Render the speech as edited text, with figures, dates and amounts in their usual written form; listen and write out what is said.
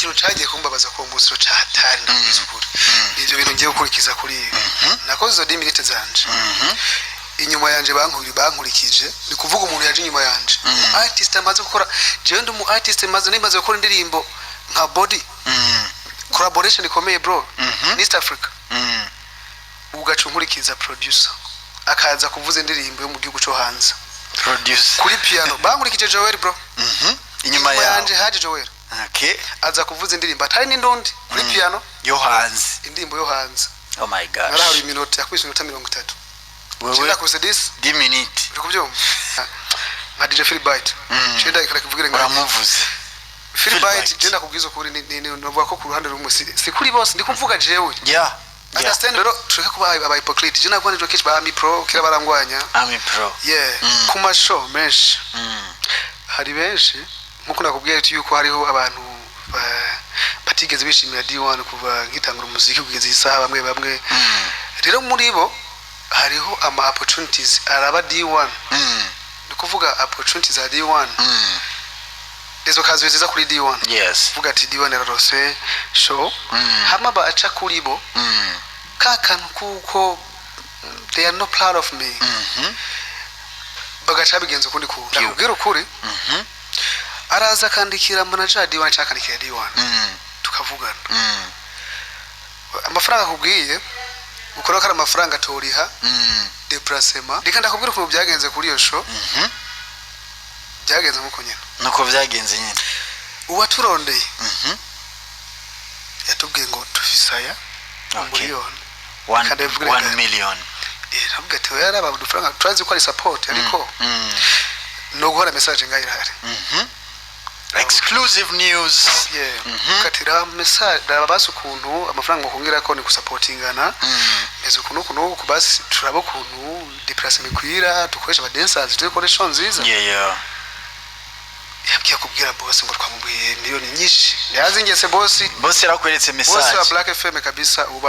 ikintu cyagiye kumbabaza ko umusiro cyatari ndakuzukuri ivyo bintu ngiye gukurikiza kuri nakoze zo 10 minutes zanje inyuma yanje bankurikije ni kuvuga umuntu yaje inyuma yanje artist amaze gukora je ndi mu artist nimaze gukora indirimbo nka Body collaboration ikomeye bro in East Africa ugacunkurikiza producer akaza kuvuza indirimbo yo mu gihugu cyo hanze producer kuri piano bankurikije Joel bro inyuma yanje haje Joel okay aza kuvuza indirimbo atari n'indondi kuri piano yo hanze indirimbo yo hanze oh my gosh narahari iminota yakwiswe 30 wewe kuse this 10 minutes ukubyumva nka DJ Phil Bite cyenda ikakivugire ngo uramuvuze Phil Bite genda kubwiza kuri ni novuga ko ku ruhande rumwe si kuri bose ndi kuvuga jewe yeah understand rero tureke kuba aba hypocrite je nakwane jokish ba Ami Pro kira barangwanya Ami Pro yeah kuma show menshi hari benshi nkuko nakubwiye yuko hariho abantu batigeze bishimira D1 kuva nkitangura umuziki kugeza isaha bamwe rero muri bo hariho ama opportunities araba D1 ndikuvuga opportunities za D1 ezo kazi ziza kuri D1 yes vuga ati D1 yararose show hama ba aca kuri bo kakantu kuko they are not proud of me bagaca bigenze kundi ku nakubwira ukuri araza kandikira manager D1 cyakandikira D1 tukavugana amafaranga kubwiye ukora kara amafaranga toriha déplacement reka ndakubwira uko byagenze kuri iyo show byagenze nkuko nyine nuko byagenze nyine uwaturondeye yatubwiye ngo tufisaya miliyoni 1 million ntabwo ati yari aba udufaranga turazi ko ari support ariko no guhora message ngayirahari exclusive news katira message dababasu kuntu amafaranga ngokongera ko ni gusupportingana mezo kuno kubasi turabo kuntu déplacement kwira dukoresha ba dancers dukoresha nziza yabwiye kubwira boss ngo twamubwiye miliyoni nyinshi yazi ngese boss yarakweretse message boss wa Black FM kabisa uba